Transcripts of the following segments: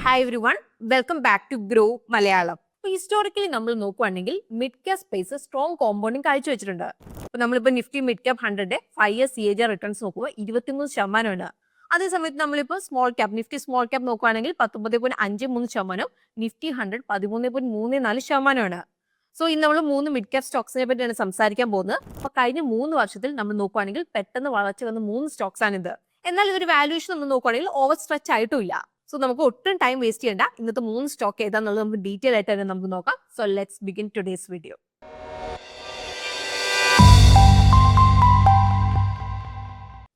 Hi everyone, welcome back to Grow Malayalam. Historically നമ്മൾ നോക്കുവാണെങ്കിൽ mid cap space strong compounding കാഴ്ചവെച്ചിട്ടുണ്ട്. അപ്പൊ നമ്മളിപ്പോൾ Nifty mid cap 100 5 year CAGR returns നോക്കുമ്പോൾ 23%. അതേസമയത്ത് നമ്മളിപ്പോൾ small cap Nifty small cap നോക്കുവാണെങ്കിൽ 19.53%, നിഫ്റ്റി 100 13.34%. സോ ഇന്ന് നമ്മൾ 3 മിഡ് ക്യാപ് സ്റ്റോക്സിനെ പറ്റിയാണ് സംസാരിക്കാൻ പോകുന്നത്. അപ്പൊ കഴിഞ്ഞ 3 വർഷത്തിൽ നമ്മൾ നോക്കുവാണെങ്കിൽ പെട്ടെന്ന് വളർച്ച വന്ന 3 സ്റ്റോക്സ് ആണിത്. എന്നാൽ ഇതൊരു വാല്യൂഷൻ ഒന്ന് നോക്കുവാണെങ്കിൽ ഓവർ സ്ട്രെച്ച് ആയിട്ടുമില്ല. സോ നമുക്ക് ഒട്ടും ടൈം വേസ്റ്റ് ചെയ്യേണ്ട, ഇന്നത്തെ 3 സ്റ്റോക്ക് ഏതാണെന്നുള്ളത് നമുക്ക് ഡീറ്റെയിൽ ആയിട്ട് തന്നെ നമുക്ക് നോക്കാം. So let's begin today's video.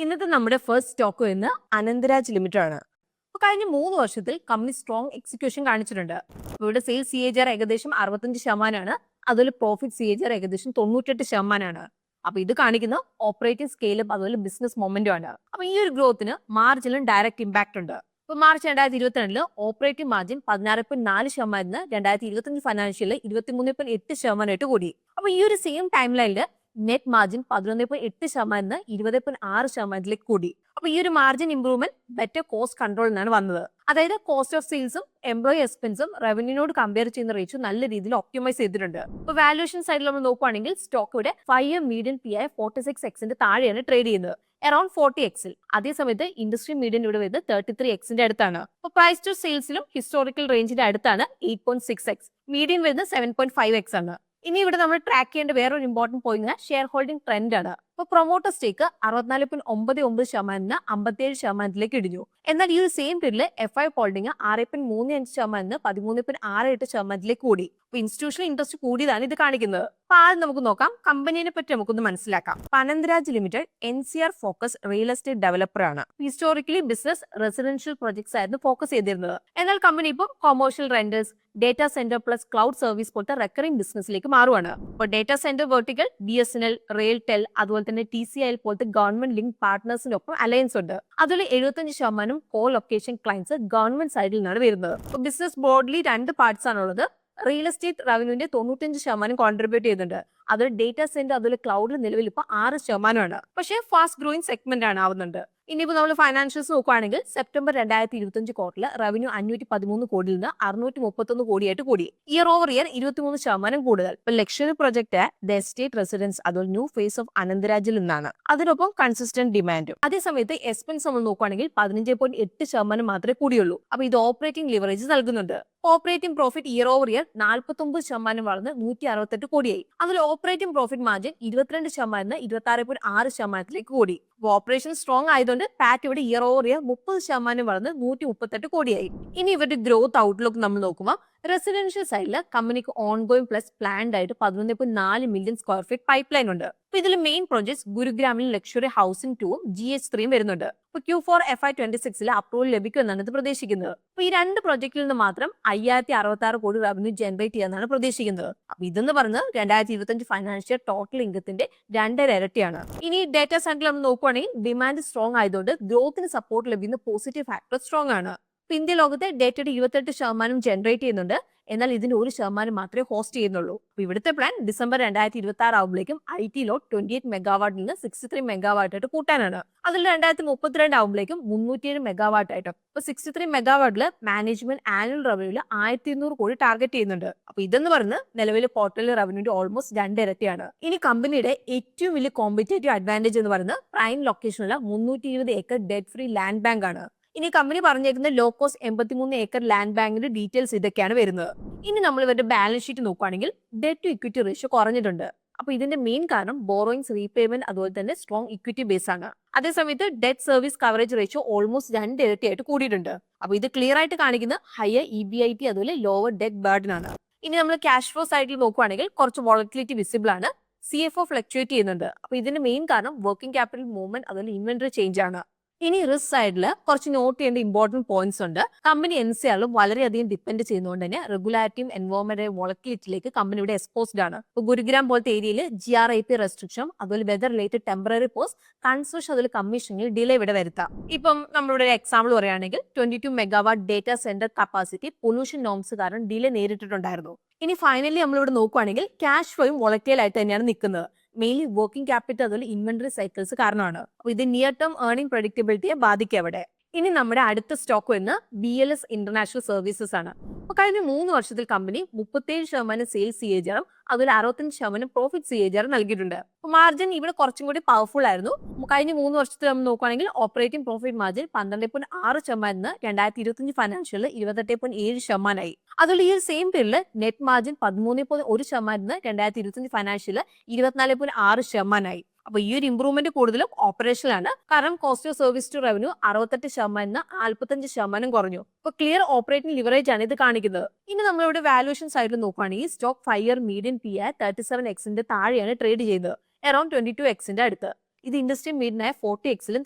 ഇന്നത്തെ നമ്മുടെ ഫസ്റ്റ് സ്റ്റോക്ക് വരുന്നത് അനന്തരാജ് ലിമിറ്റഡ് ആണ്. അപ്പോൾ കഴിഞ്ഞ 3 വർഷത്തിൽ കമ്പനി സ്ട്രോങ് എക്സിക്യൂഷൻ കാണിച്ചിട്ടുണ്ട്. ഇവിടെ സെയിൽസ് CAGR ഏകദേശം 65%, അതുപോലെ പ്രോഫിറ്റ് CAGR ഏകദേശം 98%. അപ്പൊ ഇത് കാണിക്കുന്ന ഓപ്പറേറ്റിംഗ് സ്കെയിലും അതുപോലെ ബിസിനസ് മൊമെന്റും ആണ്. അപ്പൊ ഈ ഒരു ഗ്രോത്തിന് മാർജിനും ഡയറക്റ്റ് ഇമ്പാക്ട് ഉണ്ട്. ഇപ്പൊ മാർച്ച് 2022 ഓപ്പറേറ്റിംഗ് മാർജിൻ 16.4%, 2025 ഫൈനാൻഷ്യലിൽ 23.8% കൂടി. അപ്പൊ ഈ ഒരു സെയിം ടൈം ലൈനിൽ നെറ്റ് മാർജിൻ 11.8%, 20.6% കൂടി. അപ്പൊ ഈ ഒരു margin improvement better cost control എന്നാണ് വന്നത്. അതായത് കോസ്റ്റ് ഓഫ് സെയിൽസും എംപ്ലോയി എക്സ്പെൻസും റവന്യൂനോട് കമ്പയർ ചെയ്യുന്ന റേഷ്യോ നല്ല രീതിയിൽ ഒപ്റ്റിമൈസ് ചെയ്തിട്ടുണ്ട്. ഇപ്പൊ വാല്യൂഷൻ സൈഡിൽ നമ്മൾ നോക്കുവാണെങ്കിൽ സ്റ്റോക്ക് ഇവിടെ 5 ഇയർ മീഡിയൻ PI 46x താഴെയാണ് ട്രേഡ് ചെയ്യുന്നത്, അറൌണ്ട് 40x. അതേസമയത്ത് ഇൻഡസ്ട്രി മീഡിയൻ ഇവിടെ വരുന്നത് 33x അടുത്താണ്. അപ്പൊ പ്രൈസ് ടു സെയിൽസിലും ഹിസ്റ്റോറിക്കൽ റേഞ്ചിന്റെ അടുത്താണ് 8.6x, മീഡിയൻ വരുന്നത് 7.5x ആണ്. ഇനി ഇവിടെ നമ്മൾ ട്രാക്ക് ചെയ്യേണ്ട വേറൊരു important point share holding trend ആണ്. ഇപ്പൊ പ്രൊമോട്ടർ സ്റ്റേക്ക് 64.99% 57% ഇടിഞ്ഞു. എന്നാൽ ഈ ഒരു സെയിം പീരീഡിൽ FI ഹോൾഡിംഗ് 6.35% 13.68% കൂടി. അപ്പൊ ഇൻസ്റ്റിറ്റ്യൂഷണൽ ഇൻട്രസ്റ്റ് കൂടിയതാണ് ഇത് കാണിക്കുന്നത്. അപ്പൊ ആദ്യം നമുക്ക് നോക്കാം, കമ്പനിയെ പറ്റി നമുക്കൊന്ന് മനസ്സിലാക്കാം. Anantraj limited NCR focus real estate developer ആണ്. ഹിസ്റ്റോറിക്കലി ബിസിനസ് റെസിഡൻഷ്യൽ പ്രൊജക്ട്സ് ആയിരുന്നു ഫോക്കസ് ചെയ്തിരുന്നത്. എന്നാൽ കമ്പനി ഇപ്പോൾ commercial renters, data centre plus cloud service പോലത്തെ റെക്കറിംഗ് ബിസിനസ്സിലേക്ക് മാറുവാണ്. ഇപ്പോൾ data centre vertical BSNL, RailTel, അതുപോലെ തന്നെ TCIL പോലത്തെ ഗവൺമെന്റ് ലിങ്ക് പാർട്ട്നേഴ്സിന്റെ ഒപ്പം അലയൻസ് ഉണ്ട്. അതുപോലെ 75% കോ ലൊക്കേഷൻ ക്ലയൻസ് ഗവൺമെന്റ് സൈഡിൽ നിന്നാണ് വരുന്നത്. ബിസിനസ് ബ്രോഡ്ലി 2 പാർട്സ് ആണുള്ളത്. റിയൽ എസ്റ്റേറ്റ് റവന്യൂന്റെ 95% കോൺട്രിബ്യൂട്ട് ചെയ്യുന്നുണ്ട്. അതുപോലെ ഡേറ്റാ സെന്റർ അതുപോലെ ക്ലൗഡിൽ നിലവിൽ ഇപ്പോൾ 6% പക്ഷേ ഫാസ്റ്റ് ഗ്രോയിങ് സെഗ്മെന്റ് ആണ് ആവുന്നുണ്ട്. ഇനിയിപ്പോൾ നമ്മൾ ഫൈനാൻഷ്യൽസ് നോക്കുകയാണെങ്കിൽ സെപ്റ്റംബർ 2025 ക്വാർട്ടറിൽ റവന്യൂ 513 കോടിയിൽ നിന്ന് 631 കോടിയായിട്ട് കൂടി. ഇയർ ഓവർ ഇയർ 23% കൂടുതൽ. ഇപ്പൊ luxury project the estate residence അതുപോലെ ന്യൂ ഫേസ് ഓഫ് അനന്തരാജിൽ നിന്നാണ്. അതിനൊപ്പം കൺസിസ്റ്റന്റ് ഡിമാൻഡും. അതേസമയത്ത് എക്സ്പെൻസ് നമ്മൾ നോക്കുകയാണെങ്കിൽ 15.8% മാത്രമേ കൂടിയുള്ളൂ. അപ്പൊ ഇത് ഓപ്പറേറ്റിംഗ് ലിവറേജ് നൽകുന്നുണ്ട്. Operating profit year over year 49% വളർന്ന് 168 കോടിയായി. അതിൽ ഓപ്പറേറ്റിംഗ് പ്രോഫിറ്റ് മാർജിൻ 22% 26.6% കൂടി. ഓപ്പറേഷൻ സ്ട്രോങ് ആയതുകൊണ്ട് പാറ്റ് ഇവിടെ ഇയർ ഓവർ ഇയർ 30% വളർന്ന് 138 കോടിയായി. ഇനി ഇവരുടെ ഗ്രോത്ത് ഔട്ട്ലുക്ക് നമ്മൾ നോക്കുമ്പോൾ റെസിഡൻഷ്യൽ സൈഡിൽ കമ്പനിക്ക് ഓൺഗോയിങ് പ്ലസ് പ്ലാൻഡ് ആയിട്ട് 11.4 million square feet pipeline ഉണ്ട്. അപ്പൊ ഇതിൽ മെയിൻ പ്രോജക്ട്സ് ഗുരുഗ്രാമിൽ ലക്ഷറി ഹൗസിംഗ് 2 GH3 വരുന്നുണ്ട്. ഇപ്പൊ Q4 FY 26 അപ്രൂവൽ ലഭിക്കുമെന്നാണ് ഇത് പ്രതീക്ഷിക്കുന്നത്. അപ്പൊ ഈ 2 പ്രോജക്റ്റിൽ നിന്ന് മാത്രം 5066 കോടി റവന്യൂ ജനറേറ്റ് ചെയ്യാനാണ് പ്രതീക്ഷിക്കുന്നത്. അപ്പൊ ഇതെന്ന് പറയുന്നത് 2025 ഫൈനാൻഷ്യൽ ടോട്ടൽ ഇൻകത്തിന്റെ 2.5 ഇരട്ടിയാണ്. ഇനി ഡേറ്റാ സെന്ററിൽ നമ്മൾ നോക്കുവാണെങ്കിൽ ഡിമാൻഡ് സ്ട്രോങ് ആയതുകൊണ്ട് ഗ്രോത്തിന് സപ്പോർട്ട് ലഭിക്കുന്ന പോസിറ്റീവ് ഫാക്ടർ സ്ട്രോങ് ആണ്. ഇന്ത്യ ലോകത്തെ ഡേറ്റയുടെ 28% ജനറേറ്റ് ചെയ്യുന്നുണ്ട്. എന്നാൽ ഇതിന്റെ 1% മാത്രമേ ഹോസ്റ്റ് ചെയ്യുന്നുള്ളൂ. ഇവിടുത്തെ പ്ലാൻ ഡിസംബർ 2026 ആകുമ്പോഴേക്കും IT ലോഡ് 28 മെഗാവാട്ടിൽ നിന്ന് 63 മെഗാവാട്ട് ആയിട്ട് കൂട്ടാനാണ്. അതിൽ 2032 ആകുമ്പോഴേക്കും 307 മെഗാവാട്ട് ആയിട്ട്. ഇപ്പൊ 63 മെഗാവാട്ടിൽ മാനേജ്മെന്റ് ആനുവൽ റവന്യൂല് 1200 കോടി ടാർഗറ്റ് ചെയ്യുന്നുണ്ട്. അപ്പൊ ഇതെന്ന് പറയുന്നത് നിലവിലെ ക്വാർട്ടർലി റവന്യൂന്റെ ഓൾമോസ്റ്റ് 2 ഇരട്ടിയാണ്. ഇനി കമ്പനിയുടെ ഏറ്റവും വലിയ കോമ്പറ്റേറ്റീവ് അഡ്വാൻറ്റേജ് എന്ന് പറയുന്നത് പ്രൈം ലൊക്കേഷനുള്ള 320 acre debt free land bank ആണ്. ഇനി കമ്പനി പറഞ്ഞേക്കുന്ന ലോ കോസ്റ്റ് 83 ഏക്കർ ലാൻഡ് ബാങ്കിന്റെ ഡീറ്റെയിൽസ് ഇതൊക്കെയാണ് വരുന്നത്. ഇനി നമ്മൾ ഇവരുടെ ബാലൻസ് ഷീറ്റ് നോക്കുകയാണെങ്കിൽ ഡെറ്റ് ടു ഇക്വിറ്റി റേഷ്യോ കുറഞ്ഞിട്ടുണ്ട്. അപ്പൊ ഇതിന്റെ മെയിൻ കാരണം ബോറോയിങ്സ് റീപേയ്മെന്റ് അതുപോലെ തന്നെ സ്ട്രോങ് ഇക്വിറ്റി ബേസ് ആണ്. അതേസമയത്ത് debt service coverage ratio almost 2 ഇരട്ടിയായിട്ട് കൂടിയിട്ടുണ്ട്. അപ്പൊ ഇത് ക്ലിയർ ആയിട്ട് കാണിക്കുന്ന ഹയർ EBIT അതുപോലെ ലോവർ ഡെറ്റ് ബർഡൻ ആണ്. ഇനി നമ്മൾ ക്യാഷ് ഫ്ലോ സൈഡിൽ നോക്കുകയാണെങ്കിൽ കുറച്ച് വോളറ്റിലിറ്റി വിസിബിൾ ആണ്. CFO ഫ്ലക്ച്വേറ്റ് ചെയ്യുന്നുണ്ട്. അപ്പൊ ഇതിന്റെ മെയിൻ കാരണം വർക്കിംഗ് ക്യാപിറ്റൽ മൂവ്മെന്റ് അതുപോലെ ഇൻവെന്ററി ചേഞ്ച് ആണ്. ഇനി റിസ്ക് സൈഡിൽ കുറച്ച് നോട്ട് ചെയ്യേണ്ട ഇമ്പോർട്ടന്റ് പോയിന്റ്സ് ഉണ്ട്. കമ്പനി NCRലും വളരെയധികം ഡിപ്പെൻഡ് ചെയ്യുന്നതുകൊണ്ട് തന്നെ റെഗുലാരിറ്റിയും എൻവയോൺമെന്റ് വോളറ്റിലിറ്റിയിലേക്ക് കമ്പനി ഇവിടെ എക്സ്പോസ്ഡ് ആണ്. ഇപ്പൊ ഗുരുഗ്രാം പോലത്തെ ഏരിയയിൽ GRIP റെസ്ട്രിക്ഷൻ അതുപോലെ weather related temporary post construction അതുപോലെ കമ്മീഷനിൽ ഡിലേ ഇവിടെ വരുത്താം. ഇപ്പം നമ്മളുടെ എക്സാമ്പിൾ പറയുകയാണെങ്കിൽ 22 megawatt data centre capacity pollution norms കാരണം ഡിലേ നേരിട്ടിട്ടുണ്ടായിരുന്നു. ഇനി ഫൈനലി നമ്മളിവിടെ നോക്കുകയാണെങ്കിൽ ക്യാഷ് ഫ്ലോയും വോളറ്റൈൽ ആയിട്ട് തന്നെയാണ് നിൽക്കുന്നത്. മെയിൻലി വർക്കിംഗ് ക്യാപിറ്റൽ അതുപോലെ ഇൻവെന്ററി സൈക്കിൾസ് കാരണമാണ്. അപ്പൊ ഇത് നിയർ ടേം ഏർണിംഗ് പ്രഡിക്റ്റബിലിറ്റിയെ ബാധിക്കും അവിടെ. ഇനി നമ്മുടെ അടുത്ത സ്റ്റോക്ക് എന്ന് BLS ഇന്റർനാഷണൽ സർവീസസ് ആണ്. അപ്പൊ കഴിഞ്ഞ 3 വർഷത്തിൽ കമ്പനി 37% സെയിൽസ് CAGR അതിൽ 65% പ്രോഫിറ്റ് CAGR നൽകിയിട്ടുണ്ട്. മാർജിൻ ഇവിടെ കുറച്ചും കൂടി പവർഫുൾ ആയിരുന്നു. കഴിഞ്ഞ 3 വർഷത്തിൽ നമ്മൾ നോക്കുകയാണെങ്കിൽ ഓപ്പറേറ്റിംഗ് പ്രോഫിറ്റ് മാർജിൻ 12.6% 2025 ഫൈനാൻഷ്യലിൽ 28.7%. അതുപോലെ ഈ സെയിം പീരീഡിൽ നെറ്റ് മാർജിൻ 13.1% 2025 ഫൈനാൻഷ്യലിൽ 24.6%. അപ്പൊ ഈ ഒരു ഇംപ്രൂവ്മെന്റ് കൂടുതലും ഓപ്പറേഷണൽ ആണ്. കാരണം cost of service to revenue 68% 45% കുറഞ്ഞു. അപ്പൊ ക്ലിയർ ഓപ്പറേറ്റിംഗ് ലിവറേജ് ആണ് ഇത് കാണിക്കുന്നത്. ഇനി നമ്മളിവിടെ വാല്യൂഷൻ സൈഡിൽ നോക്കുകയാണെങ്കിൽ stock 5 year median PE 37x താഴെയാണ് ട്രേഡ് ചെയ്തത്, അറൌണ്ട് 22x അടുത്ത്. ഇത് ഇൻഡസ്ട്രി മീഡിയനായ 40x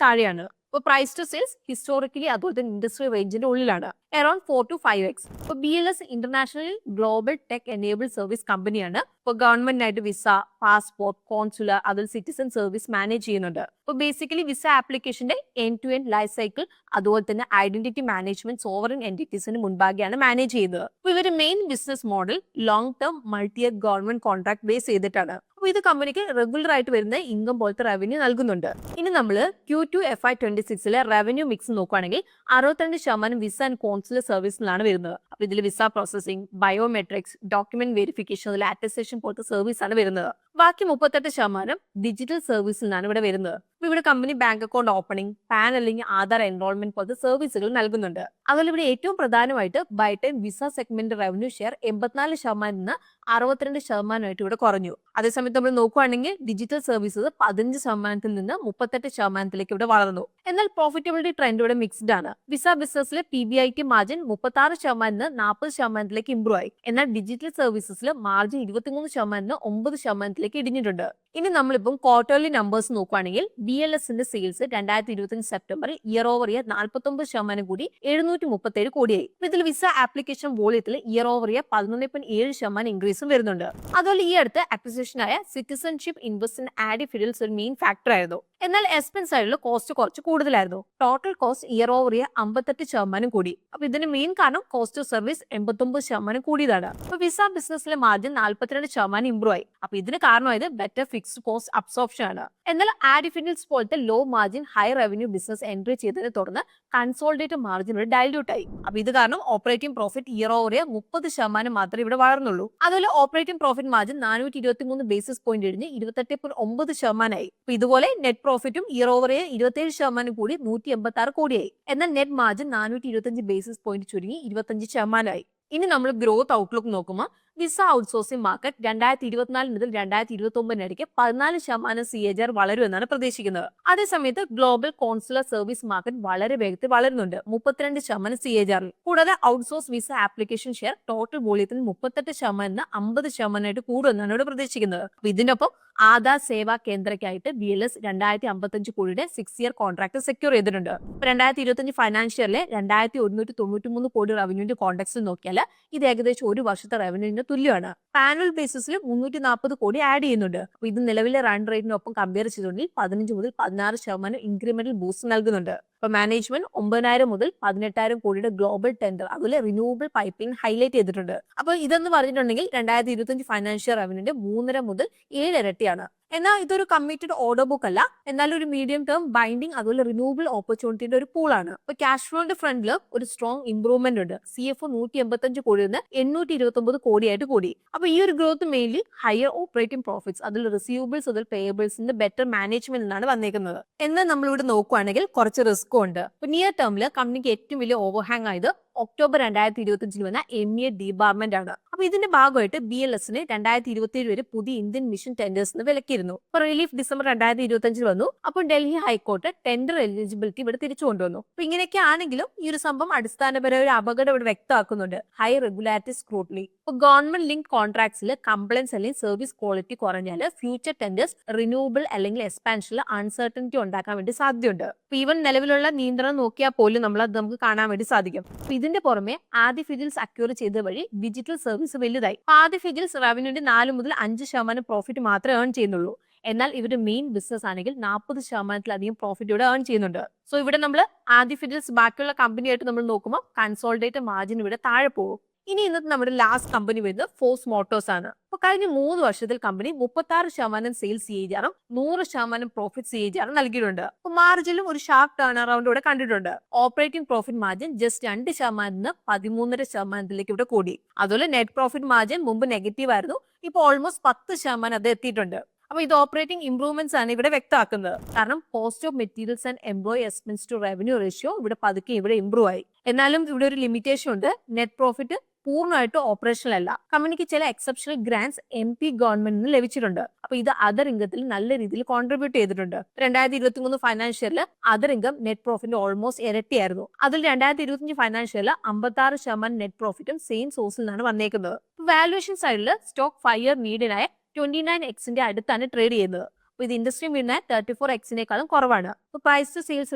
താഴെയാണ്. ഇപ്പൊ പ്രൈസ് ടു സെയിൽസ് ഹിസ്റ്റോറിക്കലി അതുപോലെ തന്നെ ഇൻഡസ്ട്രി റേഞ്ചിന്റെ ഉള്ളിലാണ്, അറൌണ്ട് 4 to 5x. ഇപ്പൊ BLS international global tech enabled service കമ്പനിയാണ്. ഇപ്പൊ ഗവൺമെന്റിനായിട്ട് വിസ, പാസ്പോർട്ട്, കോൺസുലർ, അതിൽ സിറ്റിസൺ സർവീസ് മാനേജ് ചെയ്യുന്നുണ്ട്. ഇപ്പൊ ബേസിക്കലി വിസ ആപ്ലിക്കേഷന്റെ end to end life cycle അതുപോലെ തന്നെ ഐഡന്റിറ്റി മാനേജ്മെന്റ് സോവറിൻ എന്റിറ്റീസിന് മുൻപാകെയാണ് മാനേജ് ചെയ്യുന്നത്. അപ്പൊ ഇവരുടെ main business model long term multi year government contract base ചെയ്തിട്ടാണ്. അപ്പൊ ഇത് കമ്പനിക്ക് റെഗുലർ ആയിട്ട് വരുന്ന ഇൻകം പോലത്തെ റവന്യൂ നൽകുന്നുണ്ട്. ഇനി നമ്മൾ Q2 FY26 റവന്യൂ മിക്സ് നോക്കുകയാണെങ്കിൽ 62% വിസ ആൻഡ് കോൺസുലർ സർവീസിലാണ് വരുന്നത്. അപ്പൊ ഇതിൽ visa processing, biometrics, document verification, അതിൽ അറ്റസ്റ്റേഷൻ പോലത്തെ സർവീസ് ആണ് വരുന്നത്. ബാക്കി 38% ഡിജിറ്റൽ സർവീസിൽ നിന്നാണ് ഇവിടെ വരുന്നത്. അപ്പൊ ഇവിടെ company bank account opening, pan അല്ലെങ്കിൽ ആധാർ എൻറോൾമെന്റ് പോലത്തെ സർവീസുകൾ നൽകുന്നുണ്ട്. അതുപോലെ ഇവിടെ ഏറ്റവും പ്രധാനമായിട്ട് by time visa segment revenue share 84% 62% ഇവിടെ കുറഞ്ഞു. അതേസമയത്ത് നമ്മൾ നോക്കുകയാണെങ്കിൽ ഡിജിറ്റൽ സർവീസസ് 15% നിന്ന് 38% ഇവിടെ വളർന്നു. എന്നാൽ പ്രോഫിറ്റബിലിറ്റി ട്രെൻഡ് ഇവിടെ മിക്സ്ഡ് ആണ്. വിസ ബിസിനസ്സിലെ PBIT മാർജിൻ 36% 40% ഇംപ്രൂവ് ആയി. എന്നാൽ ഡിജിറ്റൽ സർവീസസിൽ മാർജിൻ 23% 9% ഇടിഞ്ഞിട്ടുണ്ട്. ഇനി നമ്മളിപ്പം ക്വാർട്ടർലി നമ്പേഴ്സ് നോക്കുകയാണെങ്കിൽ BLSന്റെ സെയിൽസ് 2025 സെപ്റ്റംബറിൽ ഇയർ ഓവർ ഇയർ 49% കൂടി 737 കോടിയായി. ഇതിൽ വിസ ആപ്ലിക്കേഷൻ വോളിയത്തിൽ ഇയർ ഓവർ ഇയർ 11.7% ഇൻക്രീസും വരുന്നുണ്ട്. അതുപോലെ ഈ അടുത്ത് അക്വിസിഷനായ സിറ്റിസൺഷിപ്പ് ഇൻവെസ്റ്റ്മെന്റ് ആഡ് ഫിഡിൽസ് ഒരു മെയിൻ ഫാക്ടർ ആയിരുന്നു. എന്നാൽ എക്സ്പെൻസ് സൈഡിൽ കോസ്റ്റ് കുറച്ച് കൂടുതലായിരുന്നു. Total cost year over year 58% കൂടി. അപ്പൊ ഇതിന് മെയിൻ കാരണം കോസ്റ്റ് ഓഫ് സർവീസ് 89% കൂടിയതാണ്. അപ്പൊ വിസ ബിസിനസ്സിലെ മാർജിൻ 42% ഇംപ്രൂവ് ആയി. അപ്പൊ ഇതിന് കാരണമായത് ബെറ്റർ ഫിക്സ്ഡ് കോസ്റ്റ് അബ്സോർപ്ഷൻ ആണ്. എന്നാൽ ആഡ് ഫിഡിൽസ് പോലത്തെ low margin high revenue business entry ചെയ്തതിനെ തുടർന്ന് കൺസോളിഡേറ്റഡ് മാർജിൻ ഇവിടെ ഡൈല്യൂട്ട് ആയി. അപ്പൊ ഇത് കാരണം operating profit year over year 30% മാത്രമേ ഇവിടെ വളർന്നുള്ളൂ. അതുപോലെ operating profit margin 423 basis point ഇടിഞ്ഞ് 28.9% ആയി. അപ്പൊ ഇതുപോലെ നെറ്റ് പ്രോഫിറ്റും ഇയർ ഓവർ ഇയർ 27% കൂടി 186 കോടിയായി. എന്നാൽ നെറ്റ് മാർജിൻ 425 ബേസിസ് പോയിന്റ് ചുരുങ്ങി 25% ആയി. ഇനി നമ്മൾ ഗ്രോത്ത് ഔട്ട്ലുക്ക് നോക്കുമ്പോൾ വിസ ഔട്ട്സോഴ്സിംഗ് മാർക്കറ്റ് 2024 മുതൽ 2029 ഇടയ്ക്ക് 14% CAGR വളരുമെന്നാണ് പ്രതീക്ഷിക്കുന്നത്. അതേസമയത്ത് ഗ്ലോബൽ കോൺസുലർ സർവീസ് മാർക്കറ്റ് വളരെ വേഗത്തിൽ വളരുന്നുണ്ട്, 32% CAGR. കൂടാതെ outsource visa application share total വോളിയത്തിൽ 38% 50% കൂടുമെന്നാണ് ഇവിടെ പ്രതീക്ഷിക്കുന്നത്. ഇതിനൊപ്പം ആധാർ സേവാ കേന്ദ്രയ്ക്കായിട്ട് BLS 2055 കോടിയുടെ 6 ഇയർ കോൺട്രാക്ട് സെക്യൂർ ചെയ്തിട്ടുണ്ട്. 2025 ഫൈനാൻഷ്യലിലെ 2193 കോടി റവന്യൂന്റെ കോൺടാക്സിൽ നോക്കിയാൽ ഇത് ഏകദേശം ഒരു വർഷത്തെ റവന്യൂവിന് തുല്യമാണ്. ആനുവൽ ബേസിസിൽ 340 കോടി ആഡ് ചെയ്യുന്നുണ്ട്. അപ്പൊ ഇത് നിലവിലെ റൺ റേറ്റിനൊപ്പം കമ്പയർ ചെയ്തുകൊണ്ട് 15 മുതൽ 16% ഇൻക്രിമെന്റൽ ബൂസ്റ്റ് നൽകുന്നുണ്ട്. ഇപ്പൊ മാനേജ്മെന്റ് 9,000 മുതൽ 18,000 കോടിയുടെ ഗ്ലോബൽ ടെൻഡർ അതുപോലെ റിന്യൂവബിൾ പൈപ്പിംഗ് ഹൈലൈറ്റ് ചെയ്തിട്ടുണ്ട്. അപ്പൊ ഇതെന്ന് പറഞ്ഞിട്ടുണ്ടെങ്കിൽ 2025 ഫൈനാൻഷ്യൽ റവന്യൂന്റെ 3.5 മുതൽ 7 ഇരട്ടിയാണ്. എന്നാൽ ഇതൊരു കമ്മിറ്റഡ് ഓർഡർ ബുക്ക് അല്ല, എന്നാൽ ഒരു മീഡിയം ടേം ബൈൻഡിങ് അതുപോലെ റിന്യൂവബിൾ ഓപ്പർച്യൂണിറ്റിയുടെ ഒരു പൂളാണ്. അപ്പൊ ക്യാഷ് ഫ്ലോന്റെ ഫ്രണ്ടിൽ ഒരു സ്ട്രോങ് ഇംപ്രൂവ്മെന്റ് ഉണ്ട്. CFO 185 കോടിയിൽ നിന്ന് 829 കോടിയായിട്ട് കൂടി. അപ്പൊ ഈ ഒരു growth mainly higher operating profits അതിൽ റിസീവബിൾസ് അതിൽ പേയബിൾസിന്റെ ബെറ്റർ മാനേജ്മെന്റിനാണ് വന്നേക്കുന്നത്. എന്നാൽ നമ്മളിവിടെ നോക്കുകയാണെങ്കിൽ കുറച്ച് റിസ്ക്കും ഉണ്ട്. ഇപ്പൊ നിയർ ടേമിൽ കമ്പനിക്ക് ഏറ്റവും വലിയ ഓവർഹാങ് ആയത് ഒക്ടോബർ 2025 വന്ന MEA ഡിബാർമെന്റ് ആണ്. അപ്പൊ ഇതിന്റെ ഭാഗമായിട്ട് BLSന് 2027 വരെ പുതിയ ഇന്ത്യൻ മിഷൻ ടെൻഡേഴ്സിന് വിലക്കിയിരുന്നു. അപ്പൊ റിലീഫ് ഡിസംബർ 2025 വന്നു. അപ്പോൾ ഡൽഹി ഹൈക്കോർട്ട് ടെൻഡർ എലിജിബിലിറ്റി ഇവിടെ തിരിച്ചു കൊണ്ടുവന്നു. അപ്പൊ ഇങ്ങനെയൊക്കെ ആണെങ്കിലും ഈ ഒരു സംഭവം അടിസ്ഥാനപരമായ ഒരു അപകടം ഇവിടെ വ്യക്തമാക്കുന്നുണ്ട്, ഹൈ റെഗുലാറ്ററി സ്ക്രൂട്ടനി. ഇപ്പൊ ഗവൺമെന്റ് ലിങ്ക് കോൺട്രാക്ട്സിൽ കംപ്ലൈൻസ് അല്ലെങ്കിൽ സർവീസ് ക്വാളിറ്റി കുറഞ്ഞാൽ ഫ്യൂച്ചർ ടെൻഡേഴ്സ് റിന്യൂവബിൾ അല്ലെങ്കിൽ എക്സ്പാൻഷനിൽ അൺസർട്ടനിറ്റി ഉണ്ടാക്കാൻ വേണ്ടി സാധ്യതയുണ്ട്. ഈവൻ നിലവിലുള്ള നിയന്ത്രണം നോക്കിയാൽ പോലും നമുക്ക് കാണാൻ വേണ്ടി സാധിക്കും. ഇതിന്റെ പുറമെ ആദ്യ ഫിജിൽസ് അക്യൂർ ചെയ്ത വഴി ഡിജിറ്റൽ സർവീസ് വലുതായി. ആദ്യ ഫിജിൽസ് റവന്യൂന്റെ 4 മുതൽ 5% പ്രോഫിറ്റ് മാത്രമേ ഏൺ ചെയ്യുന്നുള്ളൂ. എന്നാൽ ഇവരുടെ മെയിൻ ബിസിനസ് ആണെങ്കിൽ 40%-ലധികം പ്രോഫിറ്റ് ഇവിടെ ഏൺ ചെയ്യുന്നുണ്ട്. സോ ഇവിടെ നമ്മൾ ആദ്യ ഫിജിൽസ് ബാക്കിയുള്ള കമ്പനിയായിട്ട് നമ്മൾ നോക്കുമ്പോൾ കൺസോളിഡേറ്റഡ് മാർജിൻ ഇവിടെ താഴെ പോകും. ഇനി ഇന്നത്തെ നമ്മുടെ ലാസ്റ്റ് കമ്പനി വരുന്നത് ഫോഴ്സ് മോട്ടോഴ്സ് ആണ്. അപ്പൊ കഴിഞ്ഞ 3 വർഷത്തിൽ company 36% sales CAGR 100% profit CAGR നൽകിയിട്ടുണ്ട്. അപ്പൊ മാർജിനിലും ഒരു ഷാർപ്പ് ടേൺ അറൗണ്ട് ഇവിടെ കണ്ടിട്ടുണ്ട്. ഓപ്പറേറ്റിംഗ് പ്രോഫിറ്റ് മാർജിൻ ജസ്റ്റ് 2% 13.5% ഇവിടെ കൂടി. അതുപോലെ നെറ്റ് പ്രോഫിറ്റ് മാർജിൻ മുമ്പ് നെഗറ്റീവ് ആയിരുന്നു, ഇപ്പോൾ ഓൾമോസ്റ്റ് 10% അത് എത്തിയിട്ടുണ്ട്. അപ്പൊ ഇത് ഓപ്പറേറ്റിംഗ് ഇംപ്രൂവ്മെന്റ്സ് ആണ് ഇവിടെ വ്യക്തമാക്കുന്നത്. കാരണം cost of materials and employee expense to revenue ratio ഇവിടെ പതുക്കെ ഇവിടെ ഇംപ്രൂവ് ആയി. എന്നാലും ഇവിടെ ഒരു ലിമിറ്റേഷൻ ഉണ്ട്. നെറ്റ് പ്രോഫിറ്റ് പൂർണ്ണമായിട്ട് ഓപ്പറേഷണൽ അല്ല. കമ്പനിക്ക് ചില എക്സെപ്ഷണൽ ഗ്രാന്റ്സ് MP ഗവൺമെന്റിന് ലഭിച്ചിട്ടുണ്ട്. അപ്പൊ ഇത് അതർ ഇൻകത്തിൽ നല്ല രീതിയിൽ കോൺട്രിബ്യൂട്ട് ചെയ്തിട്ടുണ്ട്. 2023 ഫൈനാൻഷ്യലിൽ other income net profit almost ഇരട്ടിയായിരുന്നു. അതിൽ 2025 ഫൈനാൻഷ്യലിൽ 56% നെറ്റ് പ്രോഫിറ്റും സെയിം സോഴ്സിൽ നിന്നാണ് വന്നേക്കുന്നത്. വാല്യുവേഷൻ സൈഡിൽ സ്റ്റോക്ക് 5 ഇയർ മീഡിയനായ 29x അടുത്താണ് ട്രേഡ് ചെയ്യുന്നത്. അപ്പൊ ഇത് ഇൻഡസ്ട്രി മീഡിയനായ 34x കുറവാണ്. Price to sales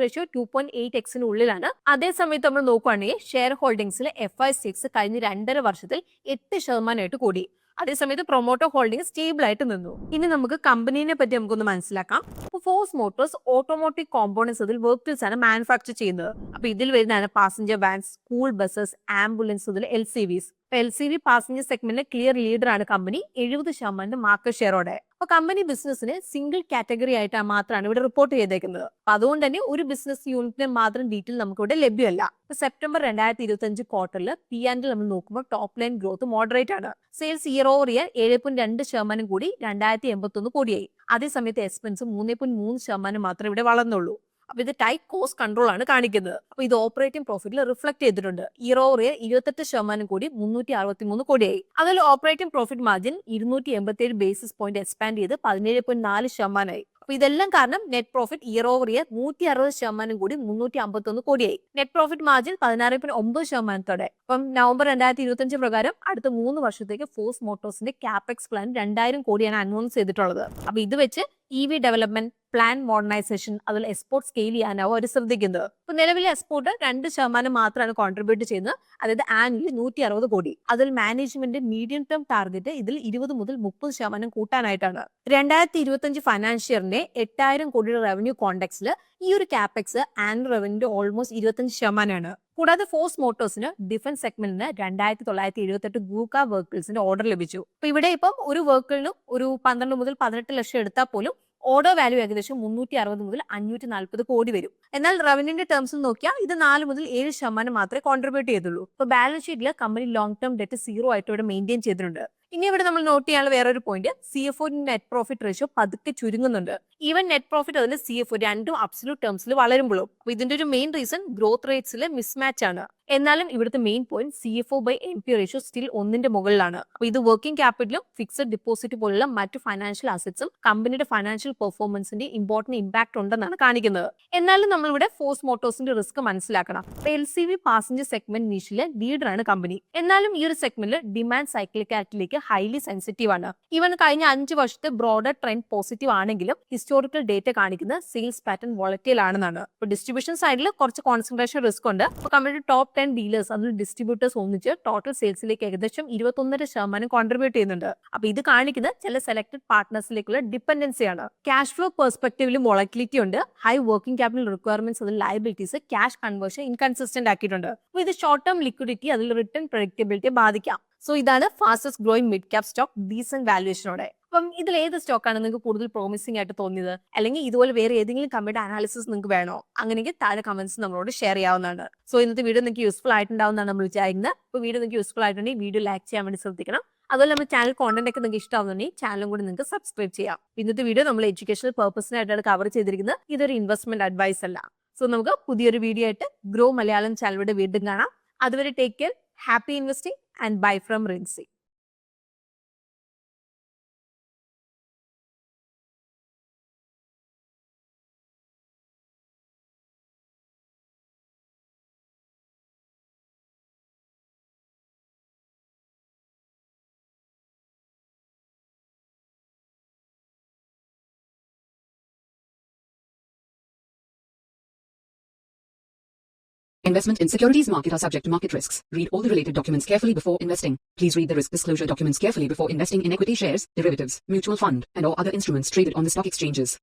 ratio 2.8x ഉള്ളിലാണ്. അതേ സമയത്ത് നമ്മൾ നോക്കുകയാണെങ്കിൽ ഷെയർ ഹോൾഡിംഗ്സിലെ FI6 കഴിഞ്ഞ 2.5 വർഷത്തിൽ 8% കൂടി. അതേസമയത്ത് പ്രൊമോട്ടർ ഹോൾഡിംഗ് സ്റ്റേബിൾ ആയിട്ട് നിന്നു. ഇനി നമുക്ക് കമ്പനീനെ പറ്റി നമുക്കൊന്ന് മനസ്സിലാക്കാം. അപ്പോൾ ഫോഴ്സ് മോട്ടോഴ്സ് ഓട്ടോമോട്ടീവ് കോമ്പോണൻസ് അതിൽ വെഹിക്കിൾസ് ആണ് മാനുഫാക്ചർ ചെയ്യുന്നത്. അപ്പൊ ഇതിൽ വരുന്നതാണ് passenger vans, school buses, ambulance മുതൽ LCVs. LCV പാസഞ്ചർ സെഗ്മെന്റിലെ ക്ലിയർ ലീഡർ ആണ് കമ്പനി, 70% മാർക്കറ്റ് ഷെയറോടെ. അപ്പൊ കമ്പനി ബിസിനസിന് സിംഗിൾ കാറ്റഗറി ആയിട്ട് മാത്രമാണ് ഇവിടെ റിപ്പോർട്ട് ചെയ്തേക്കുന്നത്. അപ്പൊ അതുകൊണ്ട് തന്നെ ഒരു ബിസിനസ് യൂണിറ്റിന് മാത്രം ഡീറ്റെയിൽ നമുക്ക് ഇവിടെ ലഭ്യമല്ല. സെപ്റ്റംബർ 2025 ക്വാർട്ടറിൽ P&L നമ്മൾ നോക്കുമ്പോൾ ടോപ്പ് ലൈൻ ഗ്രോത്ത് മോഡറേറ്റ് ആണ്. സെയിൽസ് ഇയർ ഓവർ ഇയർ 7.2% കൂടി 2081 കോടിയായി. അതേസമയത്ത് എക്സ്പെൻസ് 3.3% മാത്രമേ ഇവിടെ വളർന്നുള്ളൂ. അപ്പൊ ഇത് ടൈറ്റ് കോസ്റ്റ് കൺട്രോൾ ആണ് കാണിക്കുന്നത്. അപ്പൊ ഇത് ഓപ്പറേറ്റിംഗ് പ്രോഫിറ്റിൽ റിഫ്ലക്ട് ചെയ്തിട്ടുണ്ട്. ഇയർ ഓവർ ഇയർ 28% കൂടി 363 കോടിയായി. അതിൽ operating profit margin 287 basis point expand ചെയ്ത് 17.4% അപ്പൊ ഇതെല്ലാം കാരണം net profit year over year 160% കൂടി 351 കോടിയായി. Net profit margin 16.9%. അപ്പം നവംബർ 2025 പ്രകാരം അടുത്ത 3 വർഷത്തേക്ക് ഫോഴ്സ് മോട്ടോഴ്സിന്റെ കാപെക്സ് പ്ലാൻ 2000 കോടിയാണ് അനൗൺസ് ചെയ്തിട്ടുള്ളത്. അപ്പൊ ഇത് വെച്ച് EV ഡെവലപ്മെന്റ്, പ്ലാൻ മോഡേണൈസേഷൻ, അതുപോലെ എക്സ്പോർട്ട് സ്കെയിൽ ചെയ്യാനാവും അവർ ശ്രദ്ധിക്കുന്നത്. ഇപ്പൊ നിലവിലെ എക്സ്പോർട്ട് 2% മാത്രമാണ് കോൺട്രിബ്യൂട്ട് ചെയ്യുന്നത്. അതായത് ആനുവലി 160 കോടി. അതിൽ മാനേജ്മെന്റ് മീഡിയം ടേം ടാർഗറ്റ് ഇതിൽ 20 മുതൽ 30% കൂട്ടാനായിട്ടാണ്. 2025 ഫൈനാൻഷ്യറിന്റെ 8000 കോടിയുടെ റവന്യൂ കോണ്ടെക്സിൽ ഈ ഒരു കാപെക്സ് ആനുവൽ റവന്യൂ ഓൾമോസ്റ്റ് 25%. കൂടാതെ ഫോഴ്സ് മോട്ടോഴ്സിന് ഡിഫൻസ് സെഗ്മെന്റിന് 2978 ഗൂക്ക വെഹിക്കിൾസിന്റെ ഓർഡർ ലഭിച്ചു. അപ്പൊ ഇവിടെ ഇപ്പം ഒരു വെഹിക്കിളിന് ഒരു 12 മുതൽ 18 ലക്ഷം എടുത്താൽ പോലും ഓർഡർ വാല്യൂ ഏകദേശം 360 മുതൽ 540 കോടി വരും. എന്നാൽ റവന്യൂന്റെ ടേംസിൽ നോക്കിയാൽ ഇത് 4 മുതൽ 7% മാത്രമേ കോൺട്രിബ്യൂട്ട് ചെയ്തുള്ളൂ. ഇപ്പൊ ബാലൻസ് ഷീറ്റിൽ കമ്പനി ലോങ് ടേം ഡെറ്റ് 0 ആയിട്ട് ഇവിടെ മെയിൻറ്റെയിൻ ചെയ്തിട്ടുണ്ട്. ഇനി ഇവിടെ നമ്മൾ നോട്ട് ചെയ്യാനുള്ള വേറൊരു point, CFO net profit ratio പതുക്കെ ചുരുങ്ങുന്നുണ്ട്. ഈവൻ നെറ്റ് പ്രോഫിറ്റ് അതിൽ CFO രണ്ടും അബ്സല്യൂട്ട് ടേംസിൽ വളരുമ്പോഴും. അപ്പൊ ഇതിന്റെ ഒരു മെയിൻ റീസൺ ഗ്രോത്ത് റേറ്റ്സിലെ മിസ്മാച്ച് ആണ്. എന്നാലും ഇവിടുത്തെ main point CFO/MP ratio still 1ന്റെ മുകളിലാണ്. അപ്പൊ ഇത് വർക്കിംഗ് ക്യാപിറ്റലും ഫിക്സഡ് ഡിപ്പോസിറ്റ് പോലുള്ള മറ്റു ഫൈനാൻഷ്യൽ അസറ്റ്സും കമ്പനിയുടെ ഫൈനാൻഷ്യൽ പെർഫോമൻസിന്റെ ഇമ്പോർട്ടന്റ് ഇമ്പാക്ട് ഉണ്ടെന്നാണ് കാണിക്കുന്നത്. എന്നാലും നമ്മളിവിടെ ഫോഴ്സ് മോട്ടോഴ്സിന്റെ റിസ്ക് മനസ്സിലാക്കണം. LCV പാസഞ്ചർ സെഗ്മെന്റ് നീഷിലെ ലീഡറാണ് കമ്പനി. എന്നാലും ഈ ഒരു സെഗ്മെന്റിൽ ഡിമാൻഡ് സൈക്ലിക്കാലിറ്റിയിലേക്ക് ഹൈലി സെൻസിറ്റീവ് ആണ്. ഈവൻ കഴിഞ്ഞ 5 വർഷത്തെ ബ്രോഡർ ട്രെൻഡ് പോസിറ്റീവ് ആണെങ്കിലും ഹിസ്റ്റോറിക്കൽ ഡേറ്റ കാണിക്കുന്ന സെയിൽസ് പാറ്റേൺ വോളറ്റൈൽ ആണെന്നാണ്. ഇപ്പൊ ഡിസ്ട്രിബ്യൂഷൻ സൈഡിൽ കുറച്ച് കോൺസെൻട്രേഷൻ റിസ്ക് ഉണ്ട്. അപ്പൊ കമ്പനിയുടെ ടോപ്പ് 10 ഡീലേഴ്സ് അതിൽ ഡിസ്ട്രിബ്യൂട്ടേഴ്സ് ഒന്നിച്ച് ടോട്ടൽ സെയിൽസിലേക്ക് ഏകദേശം 21.5% കോൺട്രിബ്യൂട്ട് ചെയ്യുന്നുണ്ട്. അപ്പൊ ഇത് കാണിക്കുന്നത് ചില സെലക്ടഡ് പാർട്ട്നേഴ്സിലേക്കുള്ള ഡിപ്പെൻഡൻസിയാണ്. ക്യാഷ് ഫ്ലോ പെർസ്പെക്ടീവിലും വോളറ്റിലിറ്റി ഉണ്ട്. ഹൈ വർക്കിംഗ് ക്യാപിറ്റൽ റിക്വയർമെന്റ്സ് അതിൽ ലയബിലിറ്റീസ് ക്യാഷ് കൺവേർഷൻ ഇൻകൺസിസ്റ്റന്റ് ആക്കിയിട്ടുണ്ട്. അപ്പൊ ഇത് ഷോർട്ട് ടേം ലിക്വിഡിറ്റി അതിൽ റിട്ടേൺ പ്രഡിക്റ്റബിലിറ്റിയെ ബാധിക്കാം. സോ ഇതാണ് fastest growing mid cap stock decent വാല്യുവേഷനോടെ. അപ്പം ഇതിൽ ഏത് സ്റ്റോക്കാണ് നിങ്ങൾക്ക് കൂടുതൽ പ്രോമിസിംഗ് ആയിട്ട് തോന്നിയത്? അല്ലെങ്കിൽ ഇതുപോലെ വേറെ ഏതെങ്കിലും കമ്പനിയുടെ അനാലിസിസ് നിങ്ങൾക്ക് വേണോ? അങ്ങനെയെങ്കിൽ താഴെ കമന്റ്സ് നമ്മളോട് ഷെയർ ചെയ്യാവുന്നതാണ്. സോ ഇന്നത്തെ വീഡിയോ നിങ്ങൾക്ക് യൂസ്ഫുൾ ആയിട്ടുണ്ടാവുന്നതാണ് നമ്മൾ വിചാരിക്കുന്നത്. അപ്പോൾ വീഡിയോ നിങ്ങൾക്ക് യൂസ്ഫുൾ ആയിട്ടുണ്ടെങ്കിൽ വീഡിയോ ലൈക്ക് ചെയ്യാൻ വേണ്ടി ശ്രദ്ധിക്കണം. അതുപോലെ നമ്മുടെ ചാനൽ കോണ്ടന്റ് ഒക്കെ നിങ്ങൾക്ക് ഇഷ്ടമാവുന്നുണ്ടെങ്കിൽ ചാനലും കൂടി നിങ്ങൾക്ക് സബ്സ്ക്രൈബ് ചെയ്യാം. ഇന്നത്തെ വീഡിയോ നമ്മൾ എഡ്യൂക്കേഷണൽ പർപ്പസിനായിട്ടാണ് കവർ ചെയ്തിരിക്കുന്നത്. ഇതൊരു ഇൻവെസ്റ്റ്മെന്റ് അഡ്വൈസ് അല്ല. സോ നമുക്ക് പുതിയൊരു വീഡിയോ ആയിട്ട് ഗ്രോ മലയാളം ചാനലിലൂടെ വീണ്ടും കാണാം. അതുവരെ take care, happy investing and bye from Rincy. Investment in securities market are subject to market risks. Read all the related documents carefully before investing. Please read the risk disclosure documents carefully before investing in equity shares, derivatives, mutual fund, and or other instruments traded on the stock exchanges.